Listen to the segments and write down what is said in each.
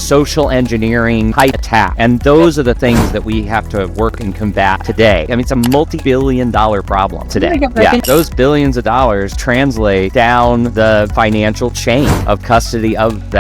social engineering type attack. And those are the things that we have to work and combat today. I mean, it's a multi-billion-dollar problem today. Yeah, those billions of dollars translate down the financial chain of custody of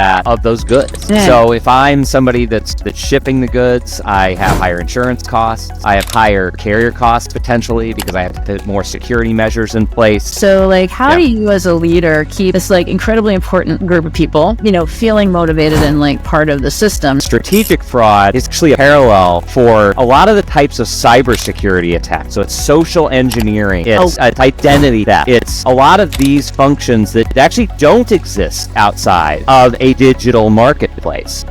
those goods. Yeah. So if I'm somebody that's shipping the goods, I have higher insurance costs. I have higher carrier costs potentially because I have to put more security measures in place. So how do you as a leader keep this incredibly important group of people, feeling motivated and part of the system? Strategic fraud is actually a parallel for a lot of the types of cybersecurity attacks. So it's social engineering, it's identity theft. It's a lot of these functions that actually don't exist outside of a digital marketplace.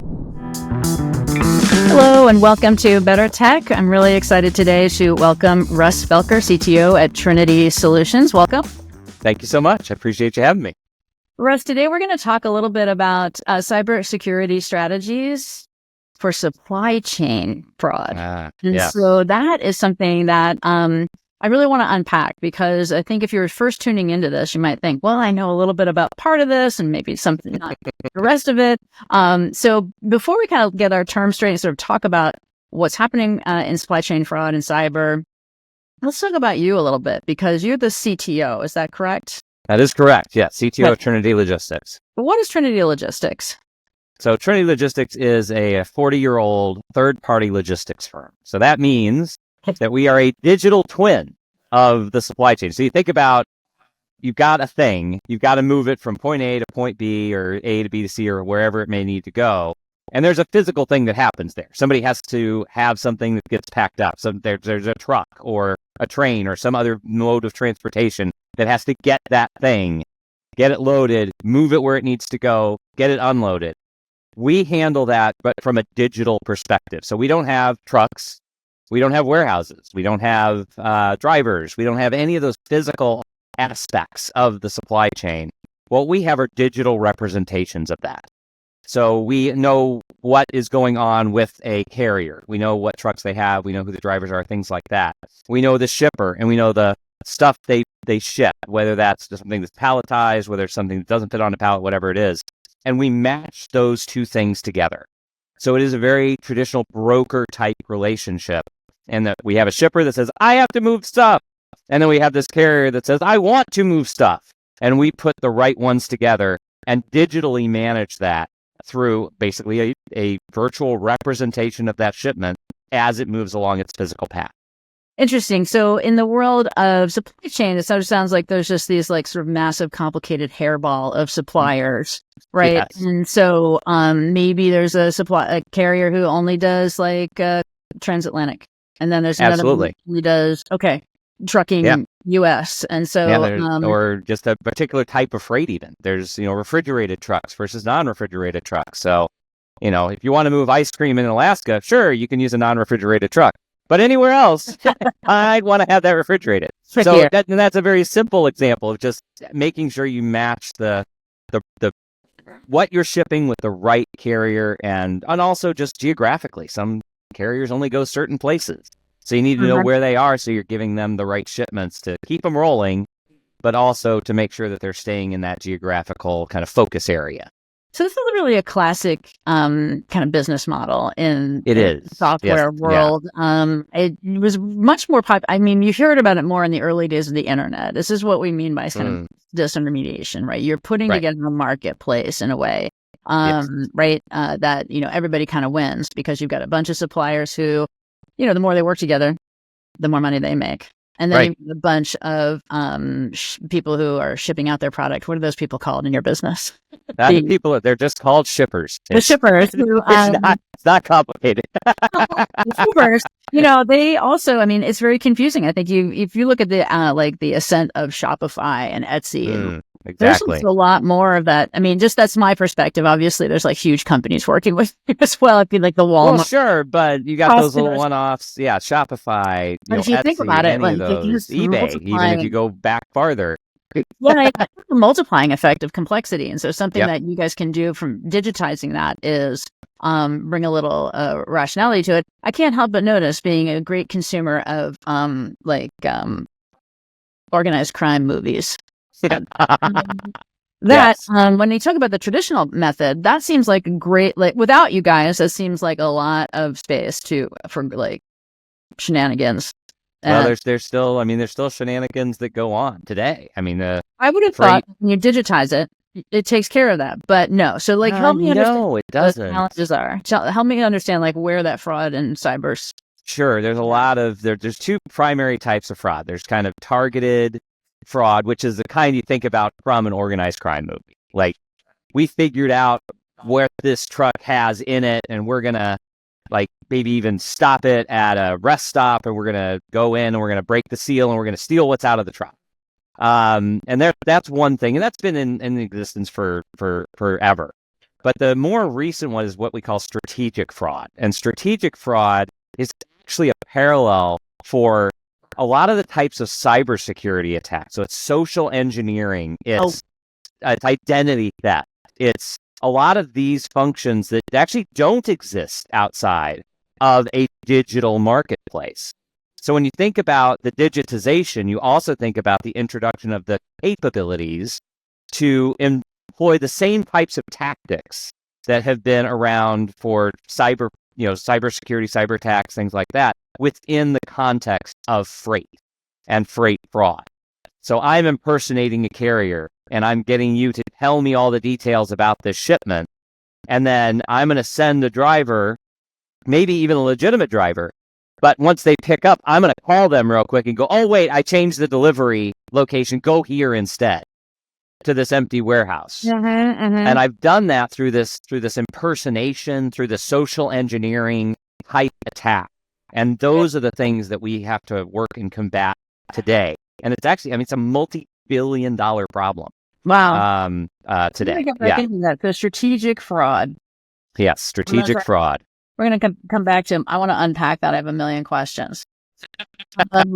Hello and welcome to BetterTech. I'm really excited today to welcome Russ Felker, CTO at Trinity Solutions. Welcome. Thank you so much. I appreciate you having me. Russ, today we're going to talk a little bit about cybersecurity strategies for supply chain fraud. So that is something that I really want to unpack, because I think if you're first tuning into this, you might think, well, I know a little bit about part of this and maybe something not the rest of it. So before we kind of get our terms straight and sort of talk about what's happening in supply chain fraud and cyber, let's talk about you a little bit, because you're the CTO. Is that correct? That is correct. Yeah, CTO of Trinity Logistics. What is Trinity Logistics? So Trinity Logistics is a 40-year-old third-party logistics firm. So that means that we are a digital twin of the supply chain. So you think about, you've got a thing, you've got to move it from point A to point B, or A to B to C, or wherever it may need to go. And there's a physical thing that happens there. Somebody has to have something that gets packed up. So there's a truck or a train or some other mode of transportation that has to get that thing, get it loaded, move it where it needs to go, get it unloaded. We handle that, but from a digital perspective. So we don't have trucks, we don't have warehouses, we don't have drivers, we don't have any of those physical aspects of the supply chain. What we have are digital representations of that. So we know what is going on with a carrier. We know what trucks they have. We know who the drivers are, things like that. We know the shipper, and we know the stuff they ship, whether that's just something that's palletized, whether it's something that doesn't fit on a pallet, whatever it is. And we match those two things together. So it is a very traditional broker type relationship. And that we have a shipper that says, I have to move stuff. And then we have this carrier that says, I want to move stuff. And we put the right ones together and digitally manage that through basically a virtual representation of that shipment as it moves along its physical path. Interesting. So in the world of supply chain, it sort of sounds like there's just these sort of massive, complicated hairball of suppliers, right? Yes. And so maybe there's a carrier who only does transatlantic, and then there's another one who does trucking U.S. And so or just a particular type of freight. Even there's refrigerated trucks versus non-refrigerated trucks. So if you want to move ice cream in Alaska, sure, you can use a non-refrigerated truck. But anywhere else, I'd want to have that refrigerated. So that's a very simple example of just making sure you match the what you're shipping with the right carrier, and also just geographically. Some carriers only go certain places. So you need to know where they are, so you're giving them the right shipments to keep them rolling, but also to make sure that they're staying in that geographical kind of focus area. So this is really a classic kind of business model in the software world. Yeah. It was much more popular. I mean, you heard about it more in the early days of the internet. This is what we mean by kind of disintermediation, right? You're putting together a marketplace in a way, right? That, everybody kind of wins, because you've got a bunch of suppliers who, the more they work together, the more money they make. And then a bunch of people who are shipping out their product. What are those people called in your business? They're just called shippers. The shippers. Who, it's not complicated. The shippers, they also, it's very confusing. I think if you look at the ascent of Shopify and Etsy, exactly. There's a lot more of that. Just that's my perspective. Obviously, there's huge companies working with you as well. If you like the Walmart. Well, sure, but you got those little one-offs. Yeah, Shopify. If you Etsy, think about it, eBay, even if you go back farther. Yeah, it's a multiplying effect of complexity. And so something that you guys can do from digitizing that is bring a little rationality to it. I can't help but notice, being a great consumer of organized crime movies. That when you talk about the traditional method, that seems like great. Like without you guys, it seems like a lot of space for like shenanigans. Well, there's still shenanigans that go on today. I mean, I would have thought when you digitize it, it takes care of that, but no. So like, help me understand no, it doesn't. what the challenges are. Help me understand like where that fraud and cyber. Sure, there's a lot of there's two primary types of fraud. There's kind of targeted fraud, which is the kind you think about from an organized crime movie. Like, we figured out what this truck has in it, and we're gonna like maybe even stop it at a rest stop, and we're gonna go in and we're gonna break the seal and we're gonna steal what's out of the truck. And that's one thing, and that's been in existence for forever. But the more recent one is what we call strategic fraud, and strategic fraud is actually a parallel for a lot of the types of cybersecurity attacks. So it's social engineering, it's identity theft, it's a lot of these functions that actually don't exist outside of a digital marketplace. So when you think about the digitization, you also think about the introduction of the capabilities to employ the same types of tactics that have been around for cybersecurity, cyber attacks, things like that, within the context of freight and freight fraud. So I'm impersonating a carrier, and I'm getting you to tell me all the details about this shipment, and then I'm going to send a driver, maybe even a legitimate driver, but once they pick up, I'm going to call them real quick and go, oh, wait, I changed the delivery location. Go here instead to this empty warehouse. And I've done that through this impersonation, through the social engineering type attack. And those are the things that we have to work and combat today. And it's actually, it's a multi-billion-dollar problem. Wow. Today. The strategic fraud. Yes, strategic fraud. We're going to come back to him. I want to unpack that. I have a million questions. But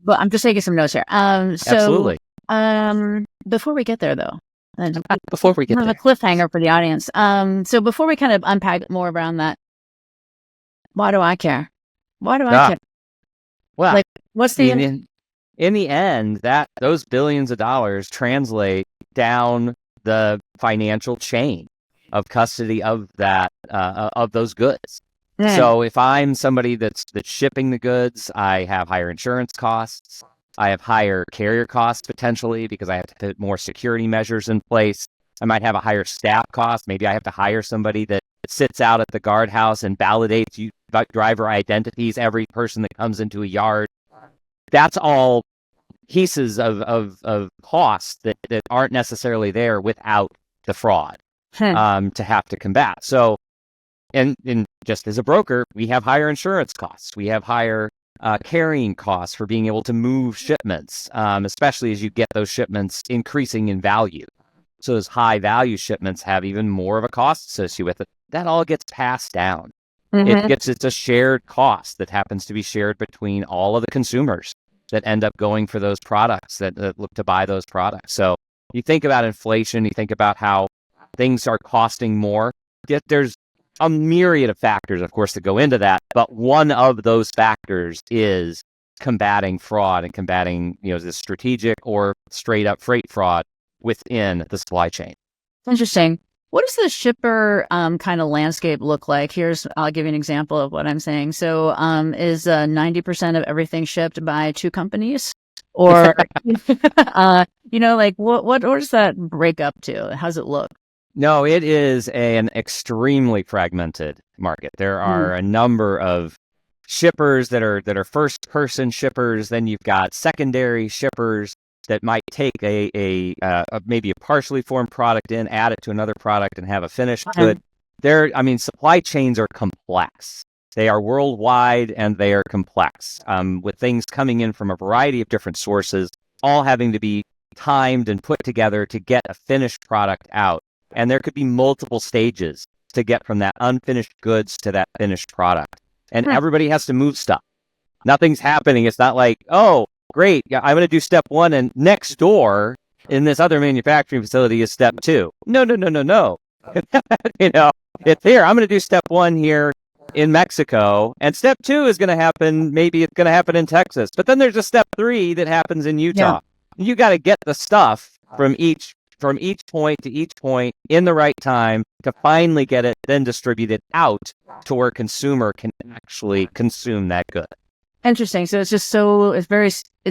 I'm just taking some notes here. Absolutely. Before we get there, though, a cliffhanger for the audience. So before we kind of unpack more around that, why do I care? Why do I care? Well, like, what's the in the end, that those billions of dollars translate down the financial chain of custody of that of those goods. So if I'm somebody that's shipping the goods, I have higher insurance costs. I have higher carrier costs potentially because I have to put more security measures in place. I might have a higher staff cost. Maybe I have to hire somebody that sits out at the guardhouse and validates driver identities, every person that comes into a yard. That's all pieces of costs that aren't necessarily there without the fraud to have to combat. So, and just as a broker, we have higher insurance costs. We have higher carrying costs for being able to move shipments, especially as you get those shipments increasing in value. So those high value shipments have even more of a cost associated with it. That all gets passed down. It's a shared cost that happens to be shared between all of the consumers that end up going for those products, that look to buy those products. So you think about inflation, you think about how things are costing more. Yet there's a myriad of factors, of course, that go into that. But one of those factors is combating fraud and combating, the strategic or straight up freight fraud within the supply chain. Interesting. What does the shipper kind of landscape look like? I'll give you an example of what I'm saying. So is 90% of everything shipped by two companies? Or, what does that break up to? How does it look? No, it is an extremely fragmented market. There are a number of shippers that are first person shippers. Then you've got secondary shippers that might take maybe a partially formed product in, add it to another product, and have a finished good. Supply chains are complex. They are worldwide and they are complex, with things coming in from a variety of different sources, all having to be timed and put together to get a finished product out. And there could be multiple stages to get from that unfinished goods to that finished product. And everybody has to move stuff. Nothing's happening. It's not like, oh, great, I'm going to do step one, and next door in this other manufacturing facility is step two. No. It's here. I'm going to do step one here in Mexico, and step two is going to happen. Maybe it's going to happen in Texas, but then there's a step three that happens in Utah. You got to get the stuff from each from each point to each point in the right time to finally get it then distributed out to where consumer can actually consume that good. Interesting. So it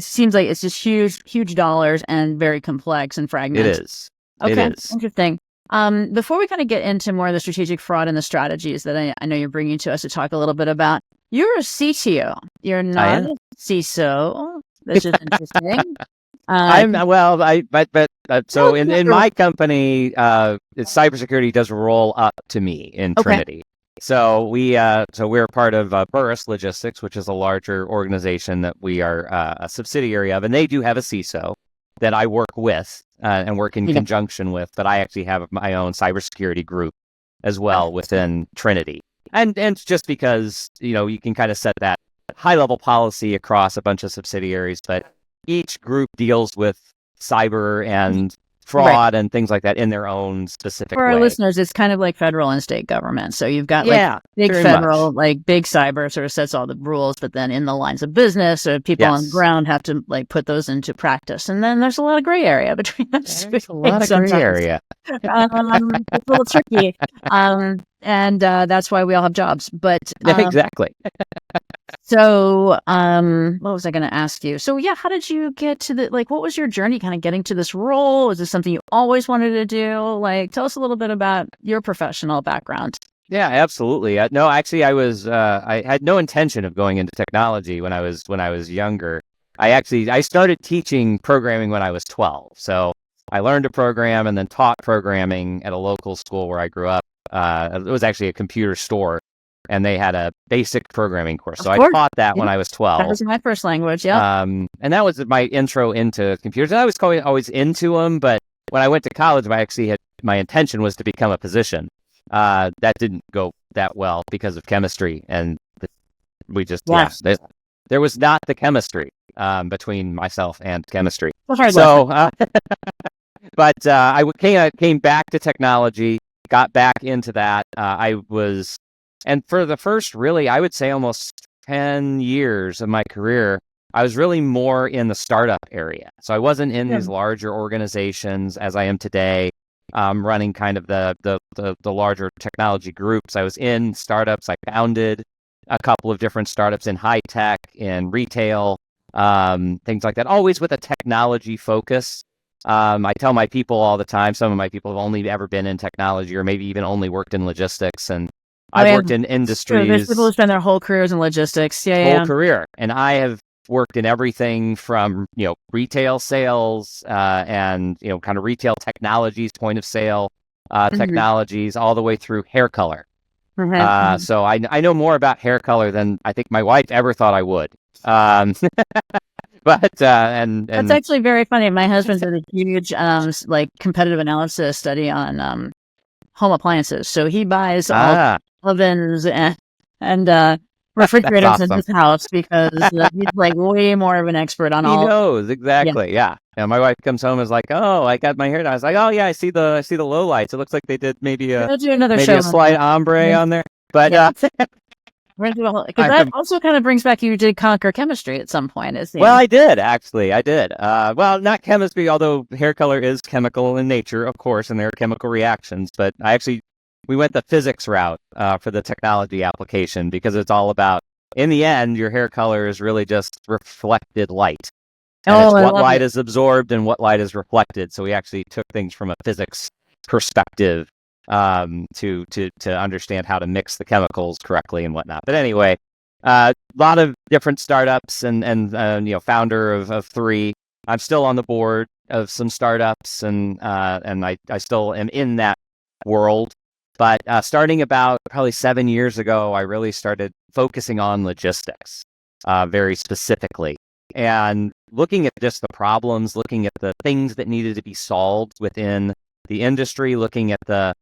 seems like it's just huge dollars and very complex and fragmented. It is. Okay. It is. Interesting. Before we kind of get into more of the strategic fraud and the strategies that I know you're bringing to us to talk a little bit about, you're a CTO. You're not a CISO. This is interesting. So in my company, cybersecurity does roll up to me in Trinity. So we're part of Burris Logistics, which is a larger organization that we are a subsidiary of, and they do have a CISO that I work with and work in conjunction with. But I actually have my own cybersecurity group as well within Trinity, and it's just because you can kind of set that high level policy across a bunch of subsidiaries, but each group deals with cyber and fraud and things like that in their own specific way. For our listeners, it's kind of like federal and state government. So you've got big federal, big cyber sort of sets all the rules, but then in the lines of business, people on the ground have to put those into practice. And then there's a lot of gray area between those. There's a lot of gray area. It's a little tricky. And that's why we all have jobs. But exactly. So, what was I going to ask you? So, how did you get to what was your journey kind of getting to this role? Is this something you always wanted to do? Tell us a little bit about your professional background. Yeah, absolutely. No, actually, I had no intention of going into technology when I was younger. I started teaching programming when I was 12. So I learned to program and then taught programming at a local school where I grew up. It was actually a computer store, and they had a basic programming course. So I taught that when I was 12. That was my first language, yeah. And that was my intro into computers. And I was always into them, but when I went to college, my intention was to become a physician. That didn't go that well because of chemistry, and there was not the chemistry between myself and chemistry. So, but I came back to technology, got back into that. And for the first, really, I would say almost 10 years of my career, I was really more in the startup area. So I wasn't in these larger organizations as I am today, running kind of the larger technology groups. I was in startups. I founded a couple of different startups in high tech, in retail, things like that, always with a technology focus. I tell my people all the time, some of my people have only ever been in technology or maybe even only worked in logistics. And I've worked in industries. There's people who spend their whole careers in logistics. Whole career. And I have worked in everything from, retail sales and, kind of retail technologies, point of sale technologies, all the way through hair color. So I know more about hair color than I think my wife ever thought I would. But that's actually very funny. My husband did a huge competitive analysis study on home appliances. So he buys all ovens and refrigerators in his house because he's way more of an expert on all. He knows exactly. Yeah. My wife comes home and is like, "Oh, I got my hair done." I was like, "Oh yeah, I see the low lights. It looks like they did maybe a slight ombre on there." But because that also kind of brings back, you did conquer chemistry at some point. Well, I did actually. I did. Well, not chemistry, although hair color is chemical in nature, of course, and there are chemical reactions. But we went the physics route for the technology application because it's all about, in the end, your hair color is really just reflected light. And it's what light is absorbed and what light is reflected. So we actually took things from a physics perspective to understand how to mix the chemicals correctly and whatnot. But anyway, a lot of different startups and founder of 3. I'm still on the board of some startups and I still am in that world. But starting about probably 7 years ago, I really started focusing on logistics very specifically and looking at just the problems, looking at the things that needed to be solved within the industry, looking at the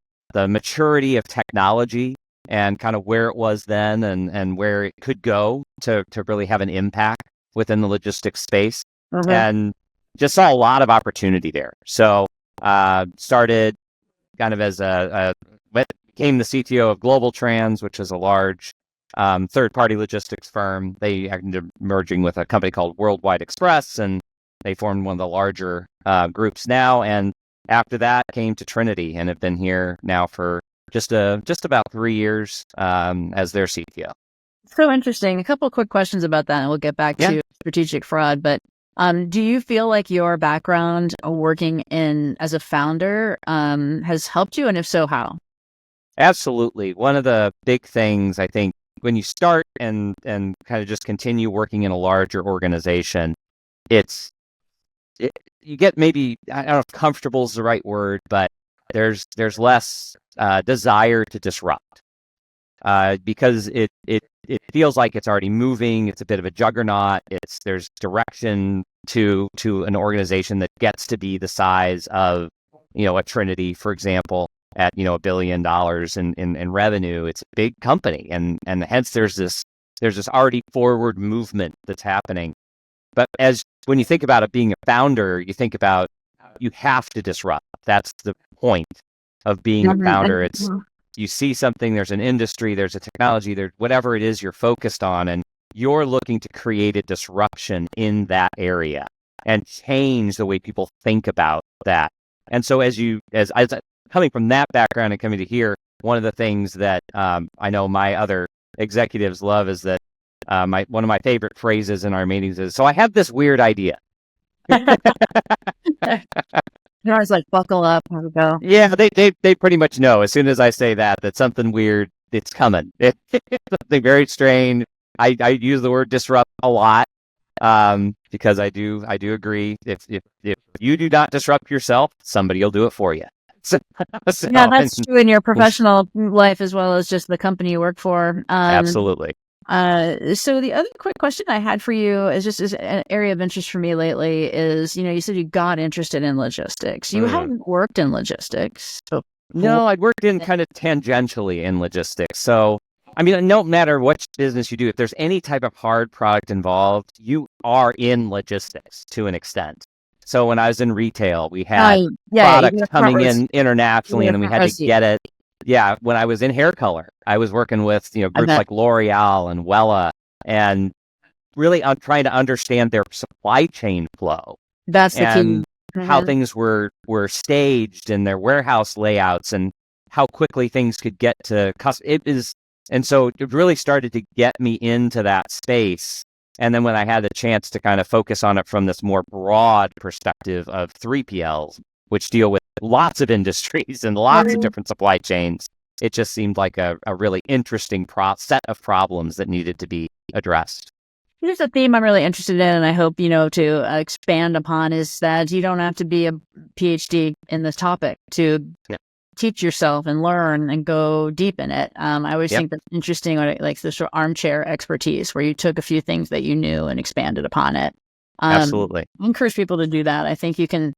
maturity of technology and kind of where it was then and where it could go to really have an impact within the logistics space. And just saw a lot of opportunity there. So started kind of as became the CTO of Global Trans, which is a large third-party logistics firm. They ended up merging with a company called Worldwide Express, and they formed one of the larger groups now. And after that, came to Trinity and have been here now for just about 3 years as their CTO. So interesting. A couple of quick questions about that, and we'll get back to strategic fraud. But do you feel like your background working as a founder has helped you? And if so, how? Absolutely. One of the big things, I think, when you start and kind of just continue working in a larger organization, you get maybe, I don't know if comfortable is the right word, but there's less desire to disrupt because it feels like it's already moving. It's a bit of a juggernaut. There's direction to an organization that gets to be the size of, a Trinity, for example, at $1 billion in revenue. It's a big company, and hence there's this already forward movement that's happening. But when you think about it being a founder, you think about you have to disrupt. That's the point of being a founder. It's you see something, there's an industry, there's a technology, there's whatever it is you're focused on, and you're looking to create a disruption in that area and change the way people think about that. And so as coming from that background and coming to here, one of the things that I know my other executives love is that one of my favorite phrases in our meetings is, "So I have this weird idea." I was like, "Buckle up, here we go." Yeah, they pretty much know as soon as I say that something weird, it's coming. It's something very strange. I use the word disrupt a lot because I do agree. If you do not disrupt yourself, somebody will do it for you. So, yeah, that's true in your professional life as well as just the company you work for. Absolutely. So the other quick question I had for you is an area of interest for me lately is, you said you got interested in logistics. You haven't worked in logistics. No, I'd worked in kind of tangentially in logistics. So, I mean, no matter which business you do, if there's any type of hard product involved, you are in logistics to an extent. So when I was in retail, we had products coming in internationally, and then we had to get it. Yeah, when I was in hair color, I was working with groups like L'Oreal and Wella, and really trying to understand their supply chain flow. That's the key. How things were staged and their warehouse layouts, and how quickly things could get to customers. And so it really started to get me into that space. And then when I had the chance to kind of focus on it from this more broad perspective of 3PLs, which deal with lots of industries and lots of different supply chains, it just seemed like a really interesting set of problems that needed to be addressed. Here's a theme I'm really interested in, and I hope, to expand upon, is that you don't have to be a PhD in this topic to teach yourself and learn and go deep in it. I always think that's interesting, like this sort of armchair expertise where you took a few things that you knew and expanded upon it. Absolutely. I encourage people to do that. I think you can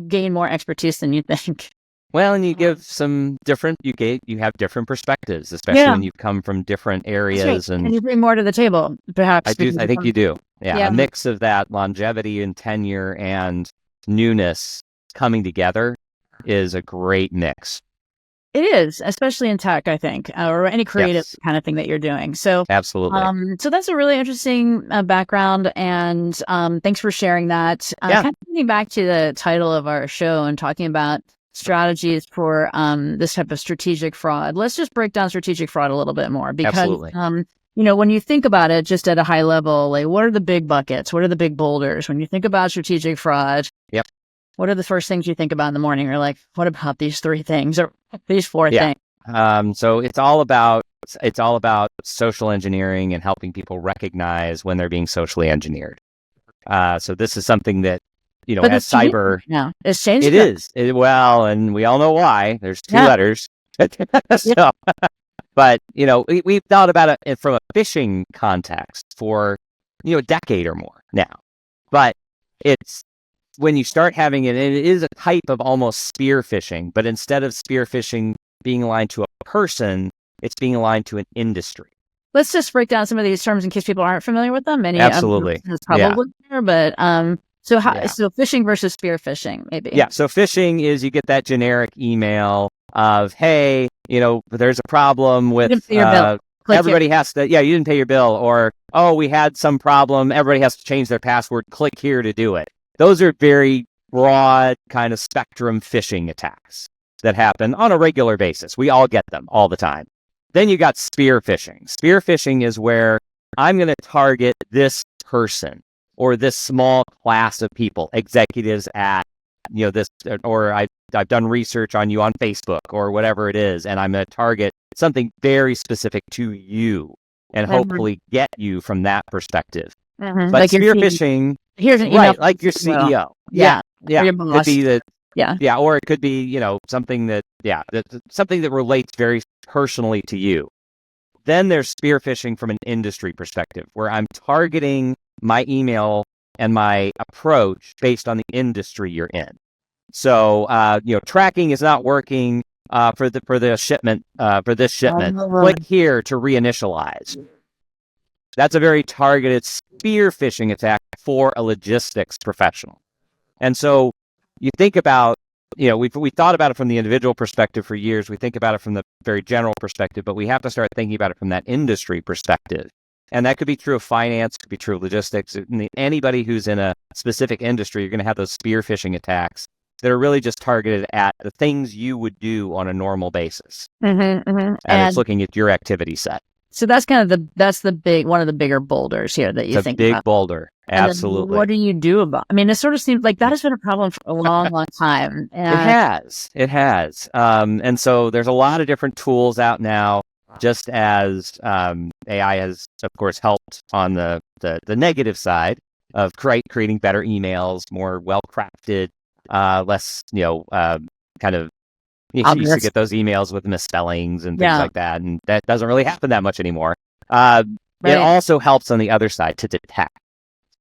gain more expertise than you think. Well, and you give you have different perspectives, especially when you come from different areas, and you bring more to the table, perhaps. I think you do. Yeah, a mix of that longevity and tenure and newness coming together is a great mix. It is, especially in tech, I think, or any creative kind of thing that you're doing. So absolutely. So that's a really interesting background, and thanks for sharing that. Kind of getting back to the title of our show and talking about strategies for this type of strategic fraud. Let's just break down strategic fraud a little bit more, because when you think about it just at a high level, like what are the big buckets? What are the big boulders? When you think about strategic fraud, what are the first things you think about in the morning? Or like, what about these 3 things or these 4 things? So it's all about social engineering and helping people recognize when they're being socially engineered. So this is something that as cyber, it's changed. It is. And we all know why. There's 2 letters. So, but we've thought about it from a phishing context for a decade or more now. But it's when you start having it is a type of almost spear phishing, but instead of spear phishing being aligned to a person, it's being aligned to an industry. Let's just break down some of these terms in case people aren't familiar with them. Absolutely. It's probably there, but so phishing versus spear phishing, maybe. Yeah. So phishing is you get that generic email of, hey, there's a problem with everybody has to, you didn't pay your bill, or, oh, we had some problem. Everybody has to change their password. Click here to do it. Those are very broad kind of spectrum phishing attacks that happen on a regular basis. We all get them all the time. Then you got spear phishing. Spear phishing is where I'm going to target this person or this small class of people, executives at, this, or I've done research on you on Facebook or whatever it is, and I'm going to target something very specific to you and hopefully get you from that perspective. But like spear phishing, here's an email, right, like your CEO. Yeah. Or your boss. Could be that. Yeah. Or it could be, something that relates very personally to you. Then there's spear phishing from an industry perspective, where I'm targeting my email and my approach based on the industry you're in. So, tracking is not working for the shipment, for this shipment. Click here to reinitialize. That's a very targeted spear phishing attack for a logistics professional. And so you think about, we thought about it from the individual perspective for years. We think about it from the very general perspective, but we have to start thinking about it from that industry perspective. And that could be true of finance, could be true of logistics. Anybody who's in a specific industry, you're going to have those spear phishing attacks that are really just targeted at the things you would do on a normal basis. And it's looking at your activity set. So that's kind of one of the bigger boulders here that you think about. It's a big boulder. Absolutely. What do you do about? I mean, it sort of seems like that has been a problem for a long, long time. It has. And so there's a lot of different tools out now, just as AI has, of course, helped on the negative side of creating better emails, more well-crafted, less, kind of, you used to get those emails with misspellings and things like that, and that doesn't really happen that much anymore. It also helps on the other side to detect.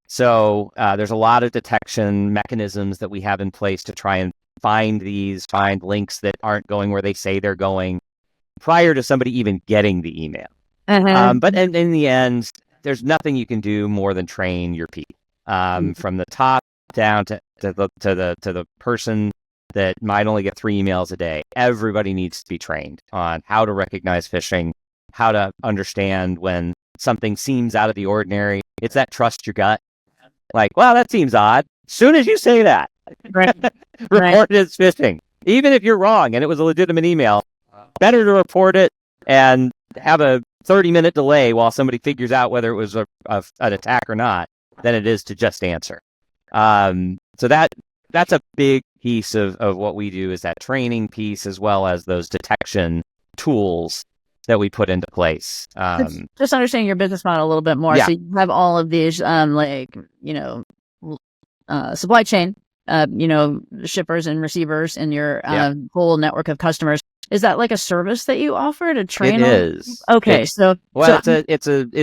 So there's a lot of detection mechanisms that we have in place to try and find links that aren't going where they say they're going prior to somebody even getting the email. But in the end, there's nothing you can do more than train your people from the top down to the person that might only get 3 emails a day. Everybody needs to be trained on how to recognize phishing, how to understand when something seems out of the ordinary. It's that trust your gut. Like, well, that seems odd. Soon as you say that, report it as phishing. Even if you're wrong and it was a legitimate email, better to report it and have a 30-minute delay while somebody figures out whether it was an attack or not than it is to just answer. So that's a big piece of what we do, is that training piece, as well as those detection tools that we put into place. Just understanding your business model a little bit more. So you have all of these, supply chain, shippers and receivers in your whole network of customers. Is that like a service that you offer to train? It is. Okay.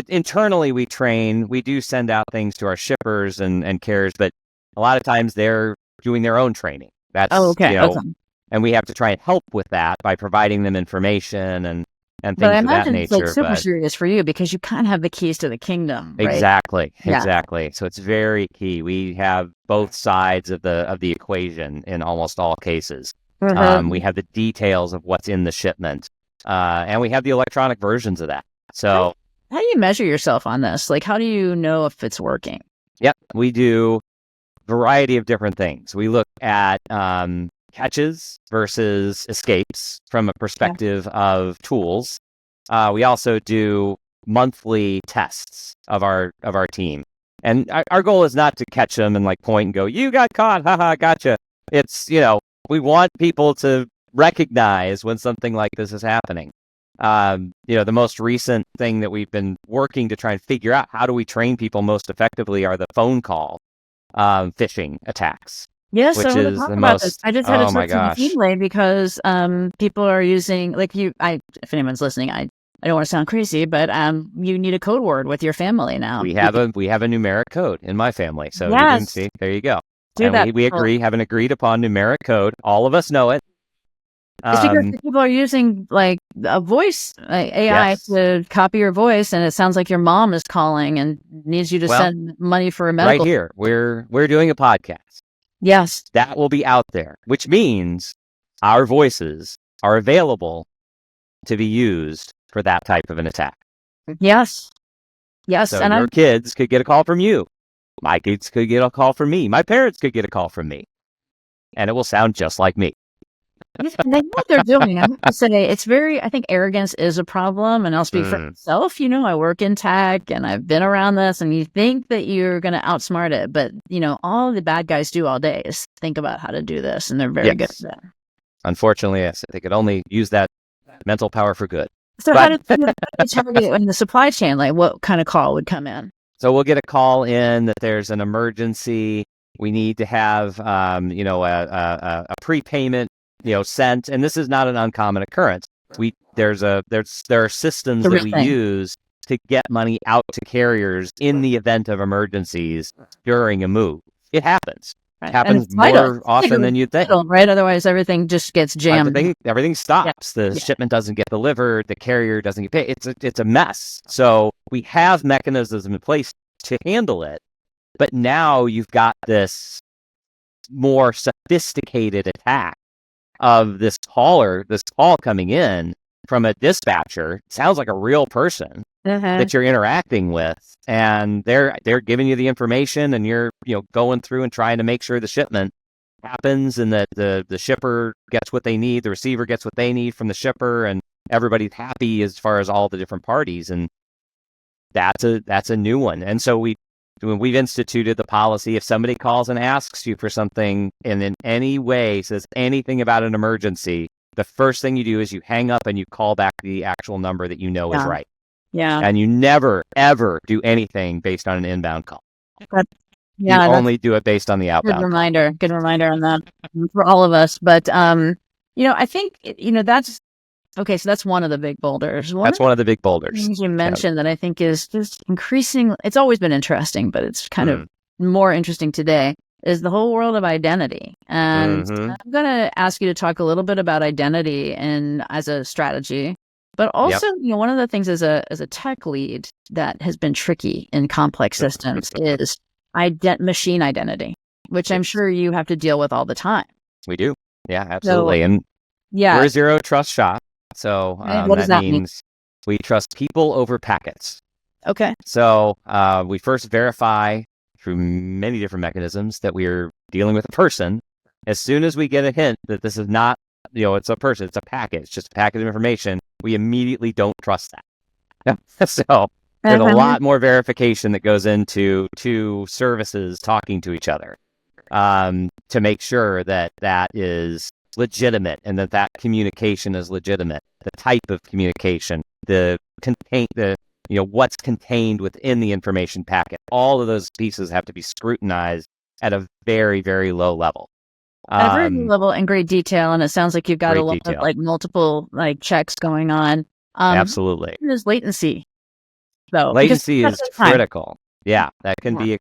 Internally we train. We do send out things to our shippers and carriers, but a lot of times they're doing their own training. That's and we have to try and help with that by providing them information and things but I of that imagine nature. it's super serious for you because you kind of have the keys to the kingdom, right? Exactly. So it's very key. We have both sides of the equation in almost all cases. We have the details of what's in the shipment, and we have the electronic versions of that. So how do you measure yourself on this? Like, how do you know if it's working? Yep, we do a variety of different things. We look at catches versus escapes from a perspective of tools. We also do monthly tests of our team, and our goal is not to catch them and like point and go, "You got caught, haha, gotcha." It's we want people to recognize when something like this is happening. The most recent thing that we've been working to try and figure out how do we train people most effectively are the phone call phishing attacks. Yes, which is the most. This. I just had a search in because people are using if anyone's listening, I don't want to sound crazy, but you need a code word with your family now. We have a numeric code in my family, so you can see. There you go. We have an agreed upon numeric code. All of us know it. It's because people are using like a voice AI to copy your voice, and it sounds like your mom is calling and needs you to send money for a medical. Right here, we're doing a podcast. Yes, that will be out there, which means our voices are available to be used for that type of an attack. Yes. So and your kids could get a call from you. My kids could get a call from me. My parents could get a call from me. and it will sound just like me. Yeah, they know what they're doing. I have to say, I think arrogance is a problem. And I'll speak for myself. I work in tech and I've been around this, and you think that you're going to outsmart it. But, all the bad guys do all day is think about how to do this. And they're very good at that. Unfortunately, yes. They could only use that mental power for good. So how do you target it in the supply chain? Like what kind of call would come in? So we'll get a call in that there's an emergency. We need to have, a prepayment, sent. And this is not an uncommon occurrence. There are systems that we use to get money out to carriers in the event of emergencies during a move. It happens. Right. It happens more often than you'd think. Right? Otherwise, everything just gets jammed. Everything stops. Yeah. The shipment doesn't get delivered. The carrier doesn't get paid. It's a mess. So we have mechanisms in place to handle it. But now you've got this more sophisticated attack of this call coming in from a dispatcher. It sounds like a real person that you're interacting with, and they're giving you the information, and you're going through and trying to make sure the shipment happens, and that the shipper gets what they need, the receiver gets what they need from the shipper, and everybody's happy as far as all the different parties. And that's a new one. And so we've instituted the policy: if somebody calls and asks you for something and in any way says anything about an emergency, the first thing you do is you hang up and you call back the actual number that is right. Yeah. And you never, ever do anything based on an inbound call. You only do it based on the outbound. Good reminder on that for all of us. But, I think, that's, okay, so that's one of the big boulders. That's one of the big boulders. Things you mentioned that I think is just increasing. It's always been interesting, but it's kind of more interesting today, is the whole world of identity. And I'm going to ask you to talk a little bit about identity and as a strategy. But also, one of the things as a tech lead that has been tricky in complex systems is machine identity, which I'm sure you have to deal with all the time. We do. Yeah, absolutely. And we're a zero trust shop. So that means we trust people over packets. Okay. So we first verify through many different mechanisms that we're dealing with a person. As soon as we get a hint that this is not, it's a person, it's a packet, it's just a packet of information, we immediately don't trust that. So there's a lot more verification that goes into two services talking to each other to make sure that is legitimate and that communication is legitimate. The type of communication, what's contained within the information packet. All of those pieces have to be scrutinized at a very, very low level. At a very low level and great detail, and it sounds like you've got a lot of multiple checks going on. Absolutely. There's latency, though. Latency is critical. Yeah, that can be a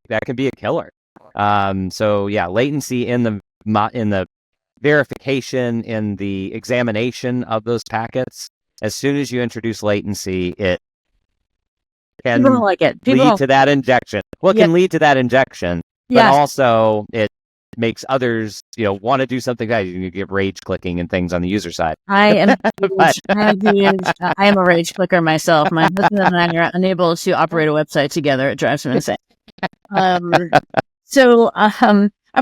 killer. Latency in the verification, in the examination of those packets. As soon as you introduce latency, it can lead to that injection. Well, it can lead to that injection, but also it makes others, want to do something that you get rage clicking and things on the user side. I am a rage clicker myself. My husband and I are unable to operate a website together. It drives me insane. I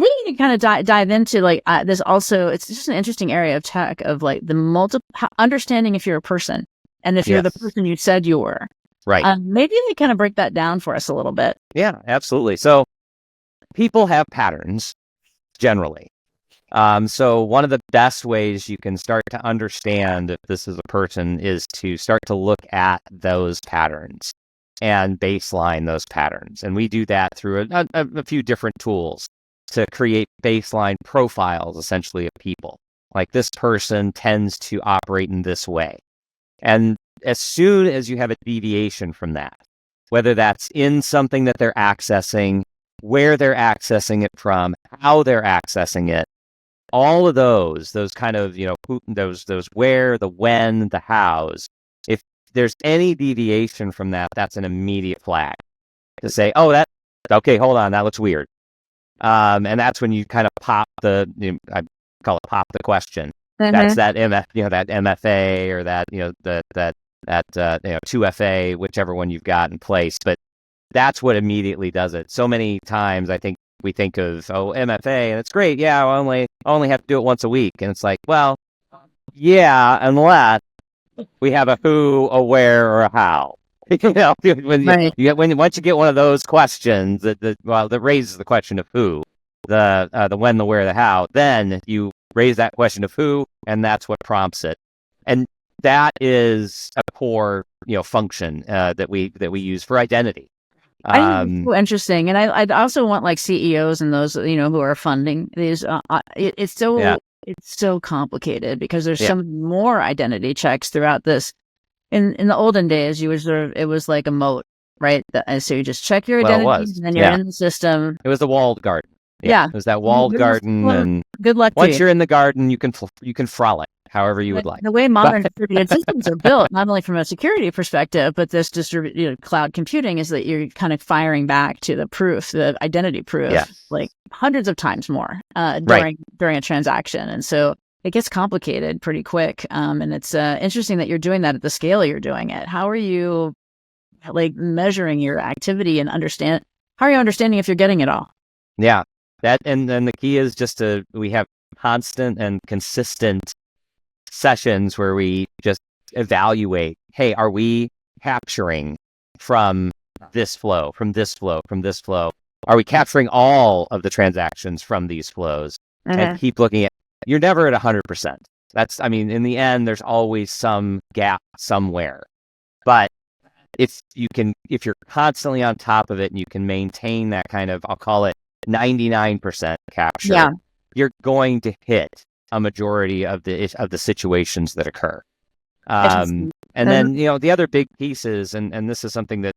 really need to kind of dive into this. Also, it's just an interesting area of tech of the multiple understanding if you're a person and if you're the person you said you were. Right. Maybe they kind of break that down for us a little bit. Yeah, absolutely. So people have patterns generally. So one of the best ways you can start to understand if this is a person is to start to look at those patterns and baseline those patterns. And we do that through a few different tools to create baseline profiles, essentially, of people. Like, this person tends to operate in this way. And as soon as you have a deviation from that, whether that's in something that they're accessing, where they're accessing it from, how they're accessing it, all of those kind of, those where, the when, the hows, if there's any deviation from that, that's an immediate flag to say, okay, hold on, that looks weird. And that's when you kind of pop I call it pop the question. That's that that MFA or that 2FA, whichever one you've got in place. But that's what immediately does it. So many times, I think we think of, MFA, and it's great. Yeah, I only have to do it once a week. And it's like, well, yeah, unless we have a who, a where, or a how. Once you get one of those questions that raises the question of who, the when, the where, the how, then you raise that question of who, and that's what prompts it. And that is a core, function that we use for identity. I think it's so interesting, and I'd also want like CEOs and those who are funding these. It's so complicated because there's so many more identity checks throughout this. In the olden days, it was like a moat, right? So you just check your identity, and then you're in the system. It was the walled garden. Yeah, it was that walled garden, and good luck. Once you're in the garden, you can frolic however you would like. The way modern distributed systems are built, not only from a security perspective, but this distributed cloud computing, is that you're kind of firing back to the identity proof, like hundreds of times more during a transaction, and so it gets complicated pretty quick. And it's interesting that you're doing that at the scale you're doing it. How are you like measuring your activity and how are you understanding if you're getting it all? Yeah, and the key is we have constant and consistent sessions where we just evaluate, hey, are we capturing from this flow, from this flow, from this flow? Are we capturing all of the transactions from these flows? And keep looking at, you're never at 100%. In the end, there's always some gap somewhere. But if you're constantly on top of it and you can maintain that kind of, I'll call it 99% capture, you're going to hit a majority of the situations that occur. And then, the other big pieces, and this is something that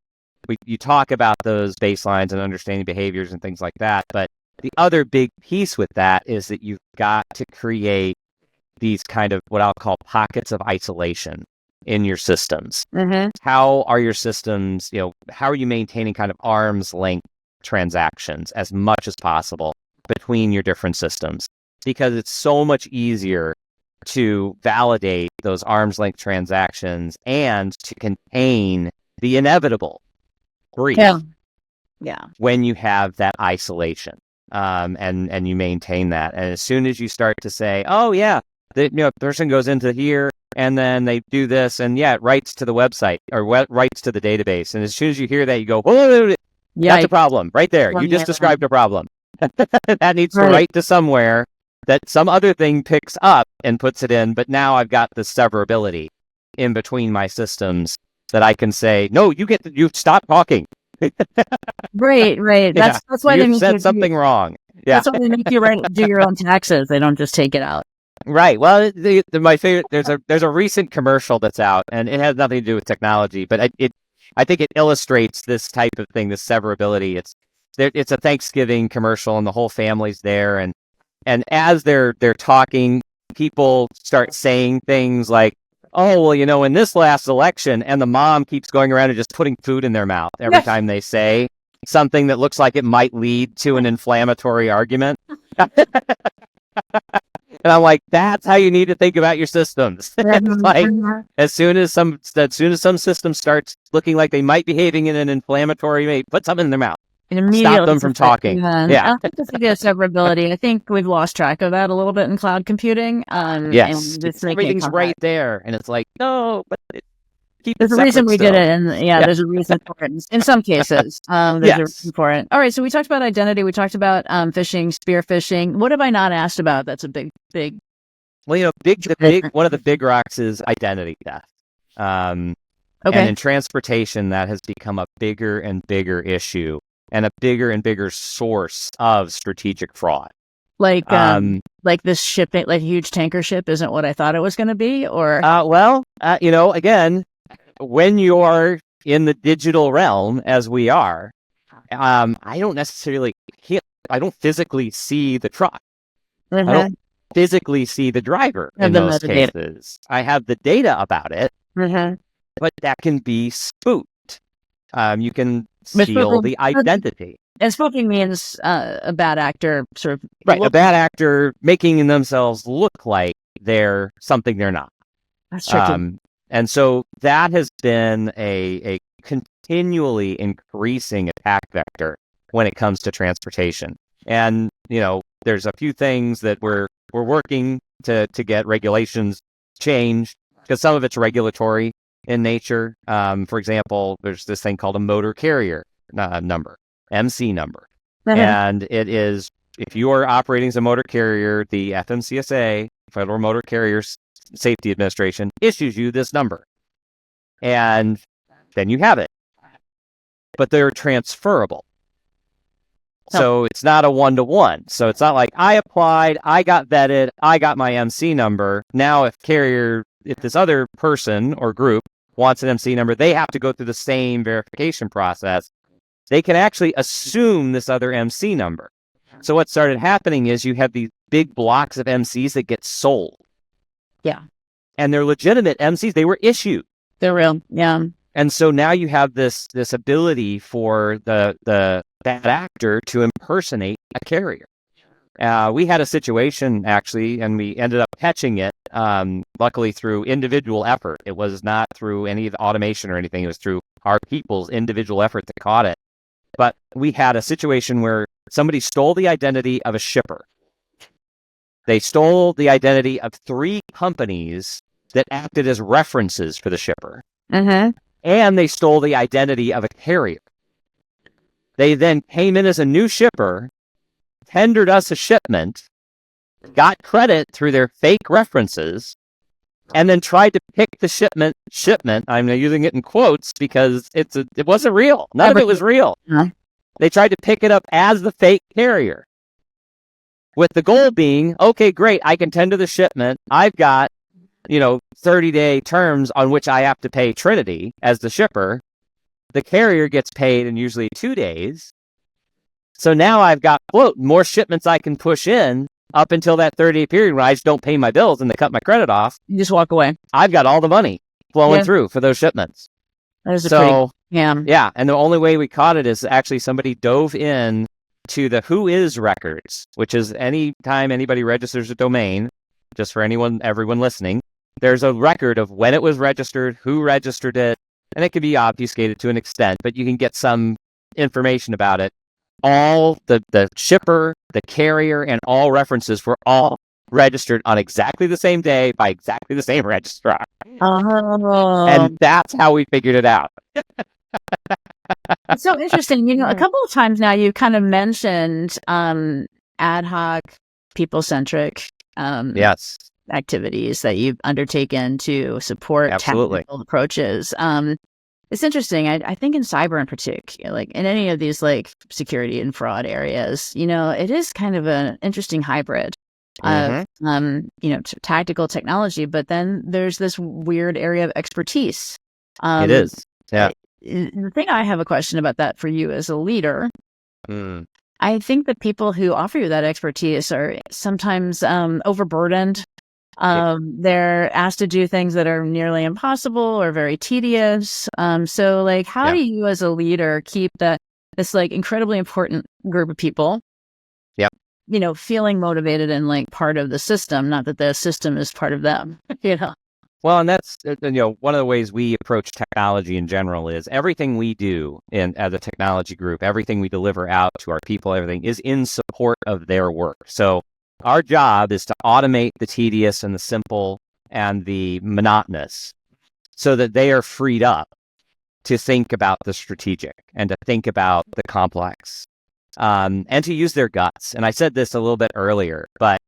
you talk about those baselines and understanding behaviors and things like that. But the other big piece with that is that you've got to create these kind of what I'll call pockets of isolation in your systems. How are your systems, how are you maintaining kind of arm's length transactions as much as possible between your different systems? Because it's so much easier to validate those arm's length transactions and to contain the inevitable breach when you have that isolation, and you maintain that. And as soon as you start to say, oh yeah, the person goes into here and then they do this, and it writes to the website or writes to the database, and as soon as you hear that, you go, whoa, that's a problem right there. You just described a problem. That needs to write to somewhere that some other thing picks up and puts it in, but now I've got this severability in between my systems that I can say, no, you stop talking. Right. That's why you said something wrong. Yeah. That's why they make you do your own taxes. They don't just take it out. Right. Well, my favorite. There's a recent commercial that's out, and it has nothing to do with technology, but I think it illustrates this type of thing, this severability. It's a Thanksgiving commercial, and the whole family's there, and as they're talking, people start saying things like, oh, well, in this last election, and the mom keeps going around and just putting food in their mouth every time they say something that looks like it might lead to an inflammatory argument. And I'm like, that's how you need to think about your systems. It's like, as soon as some system starts looking like they might be behaving in an inflammatory way, put something in their mouth. Stop them from talking. I don't think this is severability. I think we've lost track of that a little bit in cloud computing. Yes, everything's right there, and it's like, no, but there's a reason we did it, and there's a reason for it. In some cases, there's a reason for it. All right, so we talked about identity. We talked about phishing, spear phishing. What have I not asked about? That's a big. Well, one of the big rocks is identity theft. And in transportation, that has become a bigger and bigger issue, and a bigger and bigger source of strategic fraud. Like this shipping, like a huge tanker ship isn't what I thought it was going to be, or again, when you're in the digital realm, as we are, I don't physically see the truck. I don't physically see the driver in most cases. I have the data about it, but that can be spoofed. You can steal the identity. And spoofing means a bad actor sort of... Right, a bad actor making themselves look like they're something they're not. That's tricky. And so that has been a continually increasing attack vector when it comes to transportation. And, there's a few things that we're working to get regulations changed, because some of it's regulatory in nature. For example, there's this thing called a motor carrier number, MC number. And it is, if you are operating as a motor carrier, the FMCSA, Federal Motor Carriers Safety Administration, issues you this number. And then you have it. But they're transferable. So it's not a one-to-one. So it's not like I applied, I got vetted, I got my MC number. Now if this other person or group wants an MC number, they have to go through the same verification process. They can actually assume this other MC number. So what started happening is you have these big blocks of MCs that get sold. Yeah. And they're legitimate MCs. They were issued. They're real. Yeah. And so now you have this ability for the bad actor to impersonate a carrier. We had a situation, actually, and we ended up catching it, luckily through individual effort. It was not through any of the automation or anything. It was through our people's individual effort that caught it. But we had a situation where somebody stole the identity of a shipper. They stole the identity of 3 companies that acted as references for the shipper. And they stole the identity of a carrier. They then came in as a new shipper, tendered us a shipment, got credit through their fake references, and then tried to pick the shipment. I'm using it in quotes because it wasn't real. None of it was real. They tried to pick it up as the fake carrier, with the goal being, okay, great, I can tender the shipment. I've got 30-day terms on which I have to pay Trinity as the shipper. The carrier gets paid in usually 2 days. So now I've got, quote, more shipments I can push in up until that 30-day period where I just don't pay my bills and they cut my credit off. You just walk away. I've got all the money flowing through for those shipments. That is yeah. And the only way we caught it is actually somebody dove in to the Who Is records, which is any time anybody registers a domain, just for everyone listening, there's a record of when it was registered, who registered it, and it can be obfuscated to an extent, but you can get some information about it. All the shipper, the carrier, and all references were all registered on exactly the same day by exactly the same registrar. And that's how we figured it out. It's so interesting. A couple of times now you kind of mentioned ad hoc, people-centric activities that you've undertaken to support technical approaches. It's interesting. I think in cyber in particular, like in any of these like security and fraud areas, it is kind of an interesting hybrid of tactical technology, but then there's this weird area of expertise. It is. Yeah. The thing I have a question about that for you as a leader, I think that people who offer you that expertise are sometimes overburdened. They're asked to do things that are nearly impossible or very tedious. So like, how do you as a leader keep this like incredibly important group of people, feeling motivated and like part of the system, not that the system is part of them, Well, and that's, one of the ways we approach technology in general is everything we do as a technology group, everything we deliver out to our people, everything is in support of their work. So our job is to automate the tedious and the simple and the monotonous so that they are freed up to think about the strategic and to think about the complex and to use their guts. And I said this a little bit earlier, but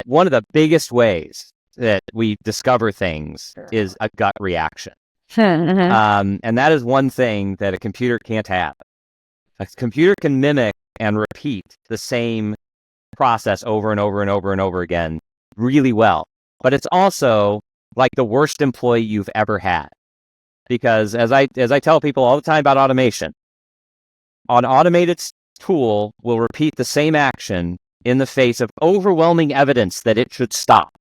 one of the biggest ways that we discover things is a gut reaction. And that is one thing that a computer can't have. A computer can mimic and repeat the same process over and over and over and over again really well. But it's also like the worst employee you've ever had. Because as I tell people all the time about automation, an automated tool will repeat the same action in the face of overwhelming evidence that it should stop.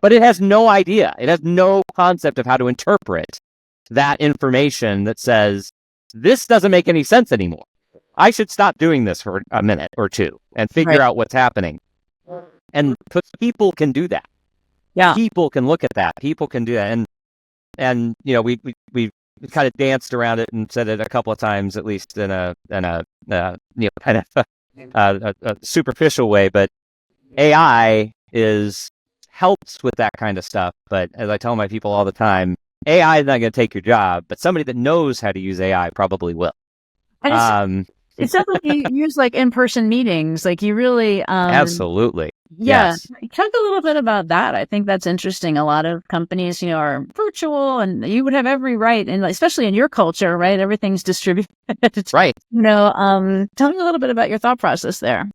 But it has no idea. It has no concept of how to interpret that information that says, this doesn't make any sense anymore. I should stop doing this for a minute or two and figure out what's happening. And people can do that. Yeah. People can look at that. People can do that. And we've kind of danced around it and said it a couple of times, at least in a kind of a superficial way. But AI helps with that kind of stuff. But as I tell my people all the time, AI is not going to take your job, but somebody that knows how to use AI probably will. It sounds like you use like in-person meetings, like you really absolutely. Yeah. Yes. Talk a little bit about that. I think that's interesting. A lot of companies, are virtual, and you would have every right, and especially in your culture, right? Everything's distributed. Right. Tell me a little bit about your thought process there.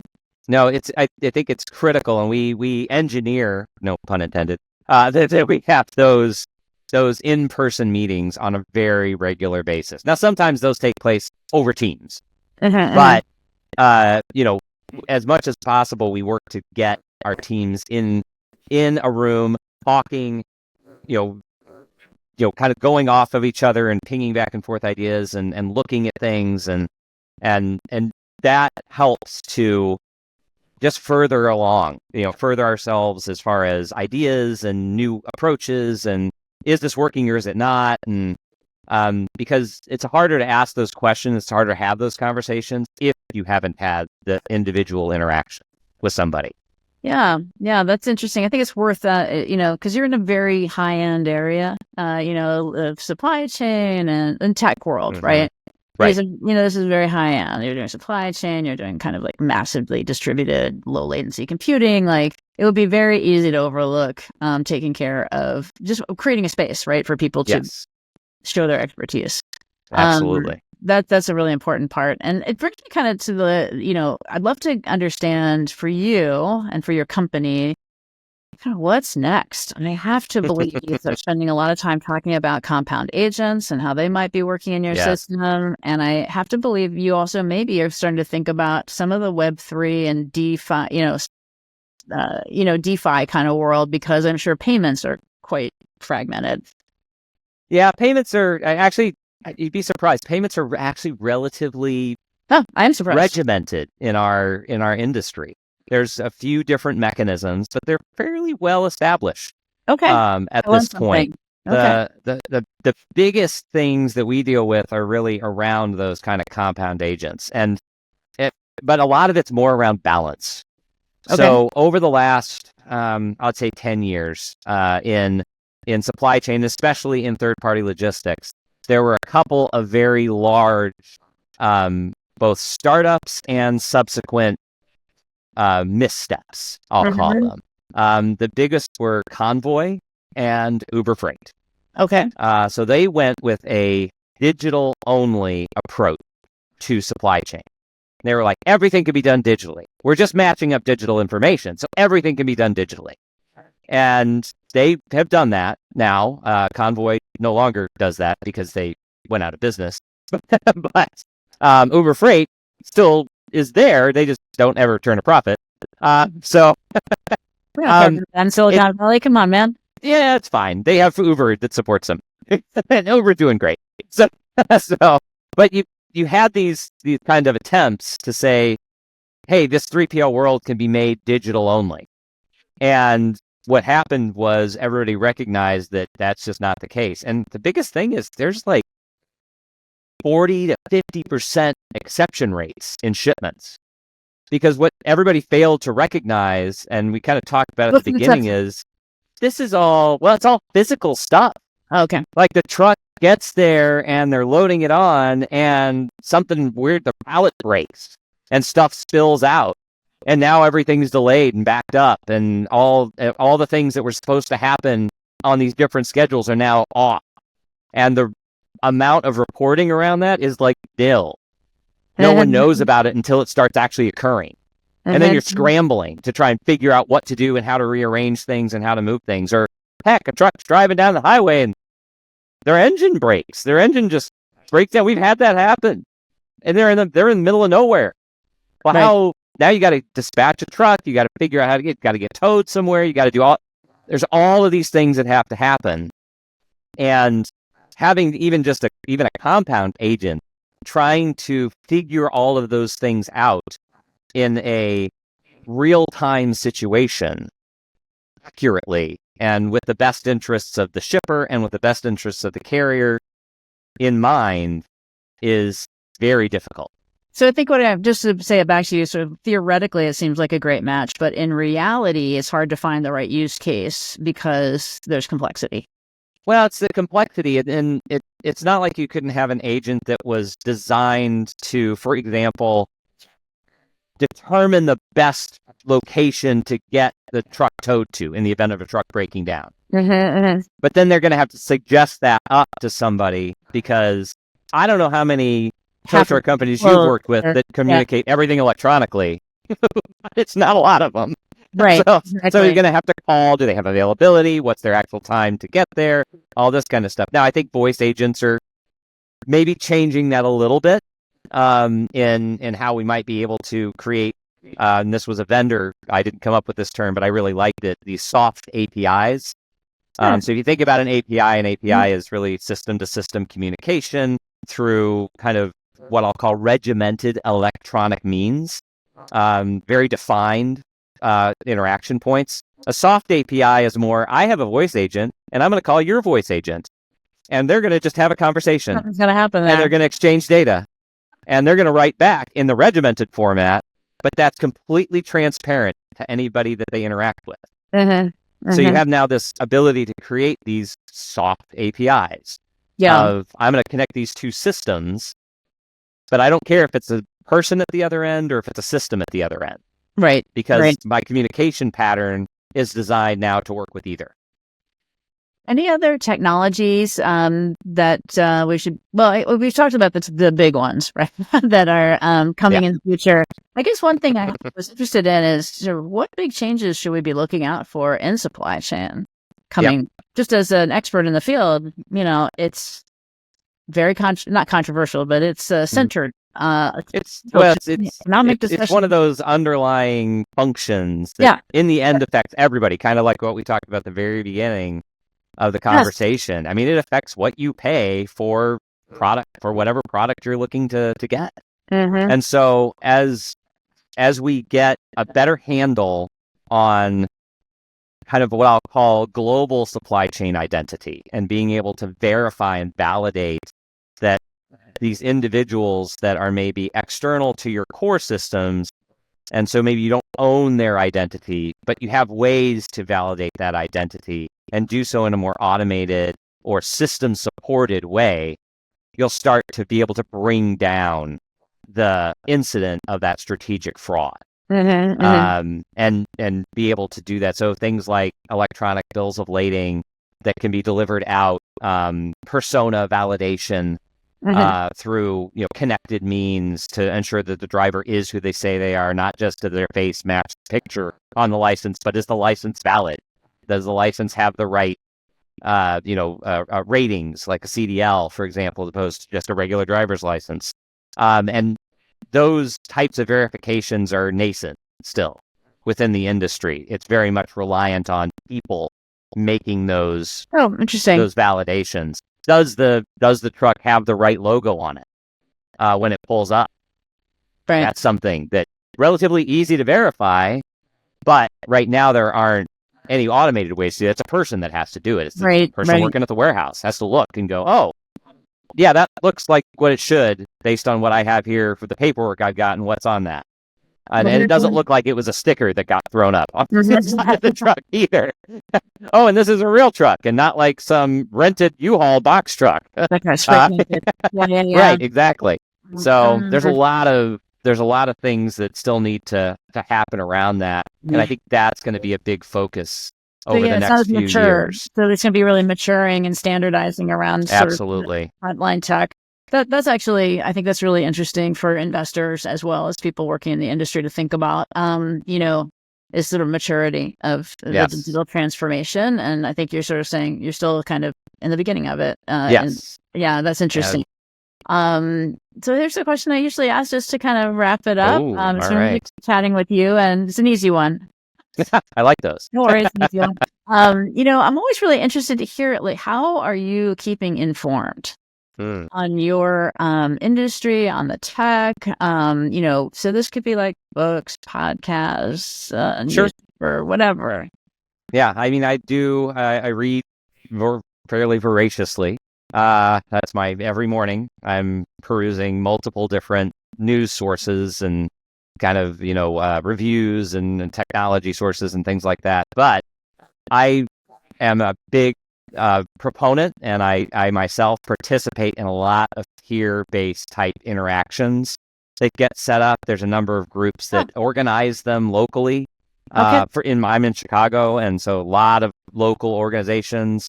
No, I think it's critical, and we engineer, no pun intended, that we have those in-person meetings on a very regular basis. Now, sometimes those take place over Teams, but as much as possible, we work to get our teams in a room, talking, kind of going off of each other and pinging back and forth ideas and looking at things, and that helps to just further along, further ourselves as far as ideas and new approaches, and is this working or is it not? And because it's harder to ask those questions, it's harder to have those conversations if you haven't had the individual interaction with somebody. Yeah, that's interesting. I think it's worth because you're in a very high-end area, of supply chain and tech world, right? Right. This is very high-end. You're doing supply chain, you're doing kind of like massively distributed, low-latency computing. Like, it would be very easy to overlook taking care of just creating a space, right, for people to show their expertise. Absolutely. That's a really important part. And it brings me kind of to the, I'd love to understand for you and for your company, kind of what's next. And I have to believe they're spending a lot of time talking about compound agents and how they might be working in your system. And I have to believe you also maybe are starting to think about some of the Web3 and DeFi, DeFi kind of world, because I'm sure payments are quite fragmented. Yeah, payments are actually, you'd be surprised. Payments are actually relatively I am surprised. regimented in our industry. There's a few different mechanisms, but they're fairly well established. Okay. At this point, the biggest things that we deal with are really around those kind of compound agents, but a lot of it's more around balance. Okay. So over the last, I'd say 10 years, in supply chain, especially in third-party logistics, there were a couple of very large, both startups and subsequent missteps, I'll call them. The biggest were Convoy and Uber Freight. Okay. So they went with a digital-only approach to supply chain. They were like, everything can be done digitally. We're just matching up digital information, so everything can be done digitally. And they have done that now. Convoy no longer does that because they went out of business. But Uber Freight still is there. They just don't ever turn a profit. And Silicon Valley, come on, man. Yeah, it's fine. They have Uber that supports them. And Uber's doing great. But you had these kind of attempts to say, hey, this 3PL world can be made digital only. And what happened was everybody recognized that that's just not the case. And the biggest thing is there's like 40 to 50% exception rates in shipments. Because what everybody failed to recognize, and we kind of talked about at the beginning, is this is it's all physical stuff. Okay. Like the truck gets there and they're loading it on and something weird, the pallet breaks and stuff spills out. And now everything's delayed and backed up, and all the things that were supposed to happen on these different schedules are now off. And the amount of reporting around that is like nil. No one knows about it until it starts actually occurring. And then you're scrambling to try and figure out what to do and how to rearrange things and how to move things. Or heck, a truck's driving down the highway and their engine breaks. Their engine just breaks down. We've had that happen. And they're in the middle of nowhere. Well, now you got to dispatch a truck. You got to figure out how to got to get towed somewhere. You got to do there's all of these things that have to happen. And having even a compound agent trying to figure all of those things out in a real-time situation accurately and with the best interests of the shipper and with the best interests of the carrier in mind is very difficult. So I think just to say it back to you, sort of theoretically, it seems like a great match, but in reality, it's hard to find the right use case because there's complexity. Well, it's the complexity, and it's not like you couldn't have an agent that was designed to, for example, determine the best location to get the truck towed to in the event of a truck breaking down. But then they're going to have to suggest that up to somebody, because I don't know how many tow truck companies you've worked with that communicate everything electronically. It's not a lot of them. Right. So you're going to have to call. Do they have availability? What's their actual time to get there? All this kind of stuff. Now, I think voice agents are maybe changing that a little bit in how we might be able to create. And this was a vendor. I didn't come up with this term, but I really liked it. These soft APIs. So if you think about an API is really system-to-system communication through kind of what I'll call regimented electronic means, very defined interaction points. A soft API is more, I have a voice agent, and I'm going to call your voice agent, and they're going to just have a conversation. Nothing's going to happen there. And they're going to exchange data, and they're going to write back in the regimented format, but that's completely transparent to anybody that they interact with. So you have now this ability to create these soft APIs of, I'm going to connect these two systems, but I don't care if it's a person at the other end or if it's a system at the other end. Right. Because my communication pattern is designed now to work with either. Any other technologies that we should, we've talked about the big ones, right, that are coming in the future. I guess one thing I was interested in is sort of what big changes should we be looking out for in supply chain coming? Just as an expert in the field, it's very not controversial, but it's centered. It's one of those underlying functions that in the end affects everybody, kind of like what we talked about at the very beginning of the conversation. I mean, it affects what you pay for whatever product you're looking to get. And so as we get a better handle on kind of what I'll call global supply chain identity and being able to verify and validate that these individuals that are maybe external to your core systems, and so maybe you don't own their identity, but you have ways to validate that identity and do so in a more automated or system-supported way, you'll start to be able to bring down the incident of that strategic fraud. And be able to do that. So things like electronic bills of lading that can be delivered out, persona validation, through connected means to ensure that the driver is who they say they are, not just to their face matched picture on the license, but is the license valid? Does the license have the right ratings, like a CDL, for example, as opposed to just a regular driver's license? And those types of verifications are nascent still within the industry. It's very much reliant on people making those those validations. Does the truck have the right logo on it when it pulls up? Right. That's something that's relatively easy to verify, but right now there aren't any automated ways to do it. It's a person that has to do it. It's the person working at the warehouse has to look and go, oh, yeah, that looks like what it should based on what I have here for the paperwork I've got and what's on that. And it doesn't look like it was a sticker that got thrown up on the side of the truck either. Oh, and this is a real truck and not like some rented U-Haul box truck. Right, exactly. So there's a lot of things that still need to happen around that. And I think that's going to be a big focus over the next few years. So it's going to be really maturing and standardizing around absolutely frontline tech. That's actually, I think that's really interesting for investors as well as people working in the industry to think about, is sort of maturity of the digital transformation. And I think you're sort of saying you're still kind of in the beginning of it. Yes. That's interesting. So here's the question I usually ask just to kind of wrap it up. It's really chatting with you, and it's an easy one. I like those. No worries. I'm always really interested to hear, like, how are you keeping informed on your industry, on the tech? So this could be like books, podcasts, sure, or whatever. Yeah, I mean, I read fairly voraciously. That's every morning I'm perusing multiple different news sources and kind of, reviews and technology sources and things like that. But I am a big proponent, and I myself participate in a lot of peer-based type interactions that get set up. There's a number of groups that organize them locally. I'm in Chicago, and so a lot of local organizations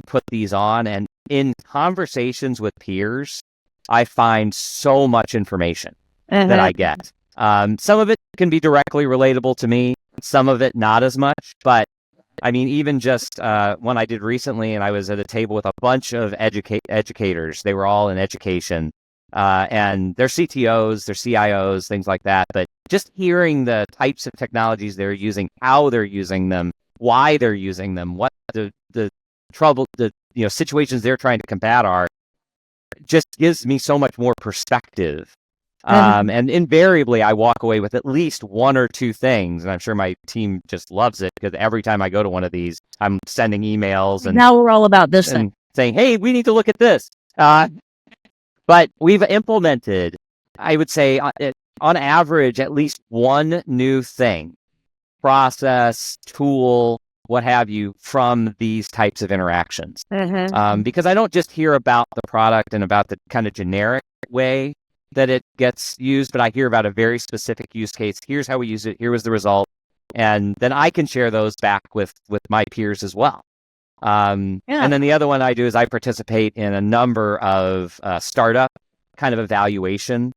put these on. And in conversations with peers, I find so much information that I get. Some of it can be directly relatable to me, some of it not as much. But I mean, even just one I did recently, and I was at a table with a bunch of educators. They were all in education, and they're CTOs, they're CIOs, things like that. But just hearing the types of technologies they're using, how they're using them, why they're using them, what the trouble, situations they're trying to combat are, just gives me so much more perspective. And invariably, I walk away with at least one or two things, and I'm sure my team just loves it, because every time I go to one of these, I'm sending emails and now we're all about this thing, saying, "Hey, we need to look at this." But we've implemented, I would say, on average, at least one new thing, process, tool, what have you, from these types of interactions. Because I don't just hear about the product and about the kind of generic way that it gets used, but I hear about a very specific use case. Here's how we use it. Here was the result. And then I can share those back with my peers as well. And then the other one I do is I participate in a number of startup kind of evaluation,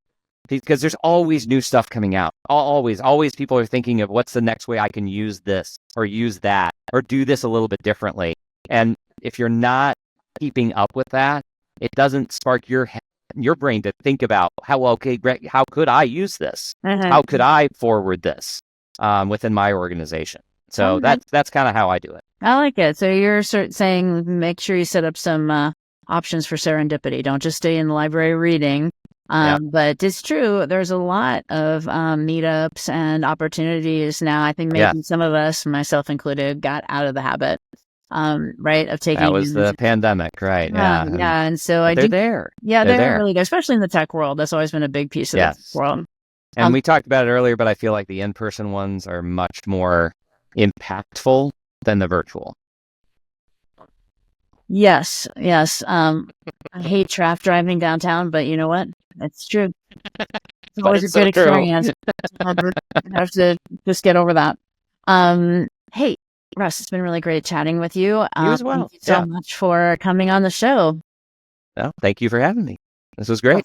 because there's always new stuff coming out. Always people are thinking of what's the next way I can use this or use that or do this a little bit differently. And if you're not keeping up with that, it doesn't spark your brain to think about how could I use this? How could I forward this within my organization? So that's kind of how I do it. I like it. So you're saying make sure you set up some options for serendipity. Don't just stay in the library reading. But it's true, there's a lot of meetups and opportunities now. I think maybe some of us, myself included, got out of the habit, right, of taking. That was the pandemic, right? And so they're there. Yeah, they're really good, especially in the tech world. That's always been a big piece of the world. And we talked about it earlier, but I feel like the in-person ones are much more impactful than the virtual. Yes. I hate traffic driving downtown, but you know what? It's true. It's always a good experience. I have to just get over that. Hey, Russ, it's been really great chatting with you. You as well. Thank you so much for coming on the show. Well, thank you for having me. This was great.